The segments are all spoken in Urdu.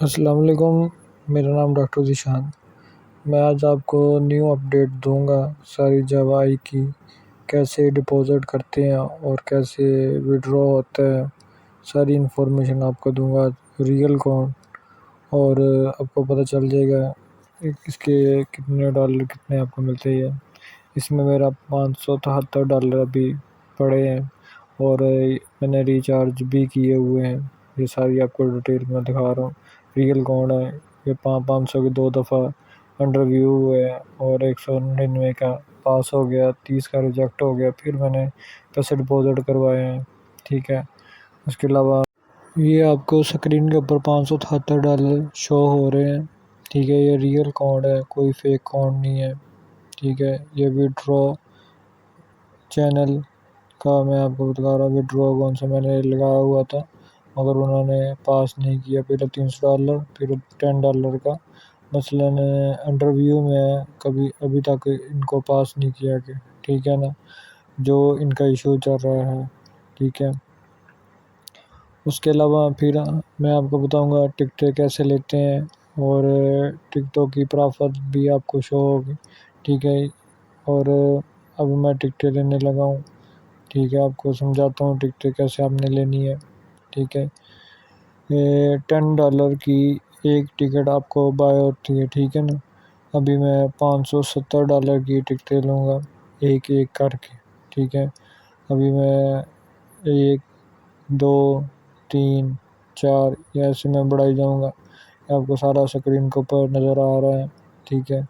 السلام علیکم، میرا نام ڈاکٹر ذیشان۔ میں آج آپ کو نیو اپڈیٹ دوں گا ساری جاوا آئی کی، کیسے ڈپازٹ کرتے ہیں اور کیسے وڈرا ہوتا ہے، ساری انفارمیشن آپ کو دوں گا، ریئل کون، اور آپ کو پتہ چل جائے گا اس کے کتنے ڈالر کتنے آپ کو ملتے ہیں۔ اس میں میرا $573 ابھی پڑے ہیں اور میں نے ریچارج بھی کیے ہوئے ہیں۔ یہ ساری آپ کو ڈیٹیل میں دکھا رہا ہوں۔ ریئل کون ہے، یہ 500 کے 2 دفعہ انڈر ویو ہوئے ہیں اور 199 کا پاس ہو گیا، 30 کا ریجیکٹ ہو گیا، پھر میں نے پیسے ڈپازٹ کروائے ہیں، ٹھیک ہے۔ اس کے علاوہ یہ آپ کو اسکرین کے اوپر $573 شو ہو رہے ہیں، ٹھیک ہے۔ یہ ریئل کارڈ ہے، کوئی فیک کارڈ نہیں ہے، ٹھیک ہے۔ یہ وڈرا چینل کا میں آپ کو بتا رہا ہوں، وڈرا کون سا میں نے لگایا ہوا تھا مگر انہوں نے پاس نہیں کیا۔ پہلے $300 پھر $10 کا مثلاً انڈر ویو میں کبھی ابھی تک ان کو پاس نہیں کیا کہ، ٹھیک ہے نا، جو ان کا ایشو چل رہا ہے، ٹھیک ہے۔ اس کے علاوہ پھر میں آپ کو بتاؤں گا ٹکٹیں کیسے لیتے ہیں اور ٹکٹوں کی پرافت بھی آپ کو شو ہوگی، ٹھیک ہے۔ اور اب میں ٹکٹیں لینے لگا ہوں، ٹھیک ہے۔ آپ کو سمجھاتا ہوں ٹکٹیں کیسے آپ نے لینی ہے، ٹھیک ہے۔ $10 کی ایک ٹکٹ آپ کو بائی ہوتی ہے، ٹھیک ہے نا۔ ابھی میں $570 کی ٹکٹیں لوں گا ایک ایک کر کے، ٹھیک ہے۔ ابھی میں 1 2 3 4 یا ایسے میں بڑھائی جاؤں گا، آپ کو سارا اسکرین کے اوپر نظر آ رہا ہے، ٹھیک ہے۔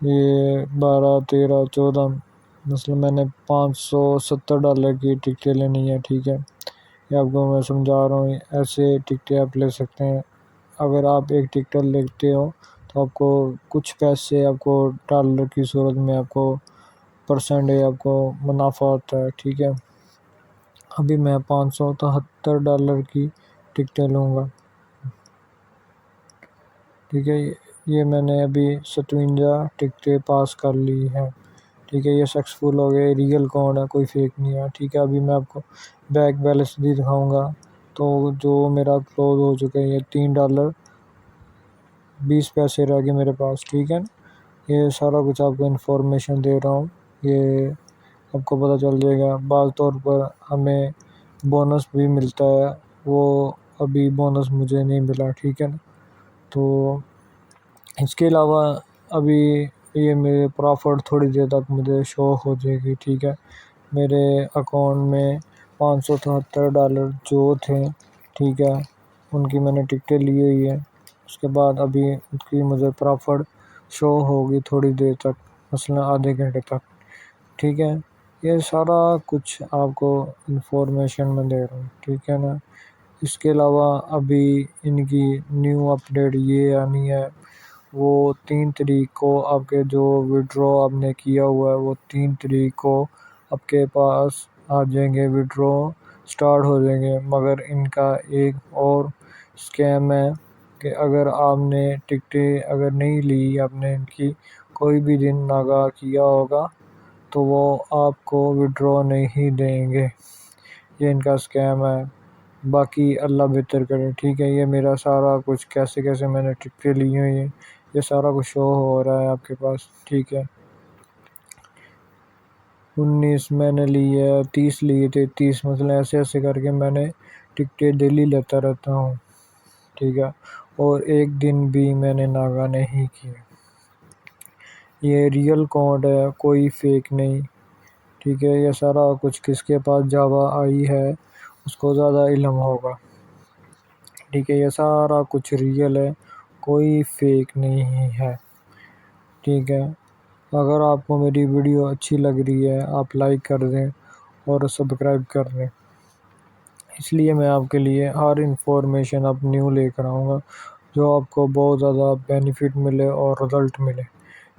یہ 12 13 14 مثلا میں نے $570 کی ٹکٹیں لینی ہے، ٹھیک ہے۔ یہ آپ کو میں سمجھا رہا ہوں، ایسے ٹکٹیں آپ لے سکتے ہیں۔ اگر آپ ایک ٹکٹ لیتے ہو تو آپ کو کچھ پیسے آپ کو ڈالر کی صورت میں آپ کو پرسنٹیج آپ کو منافع ہوتا ہے، ٹھیک ہے۔ ابھی میں $573 کی ٹکٹیں لوں گا، ٹھیک ہے۔ یہ میں نے ابھی 57 ٹکٹیں پاس کر لی ہیں، ٹھیک ہے۔ یہ سکسیسفل ہو گئے، ریئل کارڈ ہے، کوئی فیک نہیں ہے، ٹھیک ہے۔ ابھی میں آپ کو بیک بیلنس بھی دکھاؤں گا، تو جو میرا کلوز ہو چکا ہے، یہ $3.20 رہ گئے میرے پاس، ٹھیک ہے نا۔ یہ سارا کچھ آپ کو انفارمیشن دے رہا ہوں، یہ آپ کو پتہ چل جائے گا۔ بعض طور پر ہمیں بونس بھی ملتا ہے، وہ ابھی بونس مجھے نہیں ملا، ٹھیک ہے نا۔ تو اس کے علاوہ ابھی یہ میرے پرافٹ تھوڑی دیر تک مجھے شو ہو جائے گی، ٹھیک ہے۔ میرے اکاؤنٹ میں $573 جو تھے، ٹھیک ہے، ان کی میں نے ٹکٹیں لی ہوئی ہے۔ اس کے بعد ابھی ان کی مجھے پرافٹ شو ہوگی تھوڑی دیر تک، مثلا آدھے گھنٹے تک، ٹھیک ہے۔ یہ سارا کچھ آپ کو انفارمیشن میں دے رہا ہوں، ٹھیک ہے نا۔ اس کے علاوہ ابھی ان کی نیو اپڈیٹ یہ آنی ہے، وہ 3 تاریخ کو آپ کے جو وڈرا آپ نے کیا ہوا ہے وہ 3 تاریخ کو آپ کے پاس آ جائیں گے، وڈرا سٹارٹ ہو جائیں گے۔ مگر ان کا ایک اور اسکیم ہے کہ اگر آپ نے ٹکٹیں اگر نہیں لی، آپ نے ان کی کوئی بھی دن ناغہ کیا ہوگا تو وہ آپ کو وڈرا نہیں دیں گے، یہ ان کا اسکیم ہے۔ باقی اللہ بہتر کرے، ٹھیک ہے۔ یہ میرا سارا کچھ کیسے کیسے میں نے ٹکٹیں لی ہوئی ہیں، یہ سارا کچھ شو ہو رہا ہے آپ کے پاس، ٹھیک ہے۔ 19 میں نے لی ہے، 30 لیے تھے، 30 مثلا ایسے ایسے کر کے میں نے ٹکٹیں ڈیلی لیتا رہتا ہوں، ٹھیک ہے۔ اور ایک دن بھی میں نے ناغہ نہیں کیے۔ یہ ریئل کارڈ ہے، کوئی فیک نہیں، ٹھیک ہے۔ یہ سارا کچھ کس کے پاس جاوا آئی ہے اس کو زیادہ علم ہوگا، ٹھیک ہے۔ یہ سارا کچھ ریئل ہے، کوئی فیک نہیں ہے، ٹھیک ہے۔ اگر آپ کو میری ویڈیو اچھی لگ رہی ہے آپ لائک کر دیں اور سبسکرائب کر دیں، اس لیے میں آپ کے لیے ہر انفارمیشن اب نیو لے کر آؤں گا جو آپ کو بہت زیادہ بینیفٹ ملے اور رزلٹ ملے،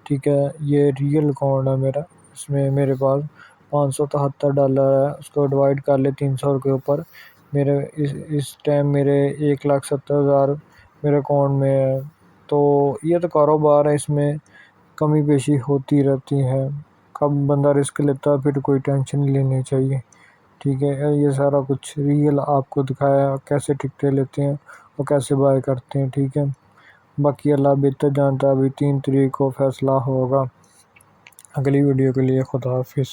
ٹھیک ہے۔ یہ ریئل اکاؤنٹ ہے میرا، اس میں میرے پاس $573 ہے، اس کو ڈیوائڈ کر لے 300 کے اوپر، میرے اس ٹائم میرے 1,70,000 میرے اکاؤنٹ میں ہے۔ تو یہ تو کاروبار ہے، اس میں کمی بیشی ہوتی رہتی ہے، کب بندہ رسک لیتا ہے پھر کوئی ٹینشن نہیں لینی چاہیے، ٹھیک ہے۔ یہ سارا کچھ ریئل آپ کو دکھایا کیسے ٹکٹیں لیتے ہیں وہ کیسے بائی کرتے ہیں، ٹھیک ہے۔ باقی اللہ بہتر جانتا ہے، ابھی 3 تاریخ کو فیصلہ ہوگا۔ اگلی ویڈیو کے لیے خدا حافظ۔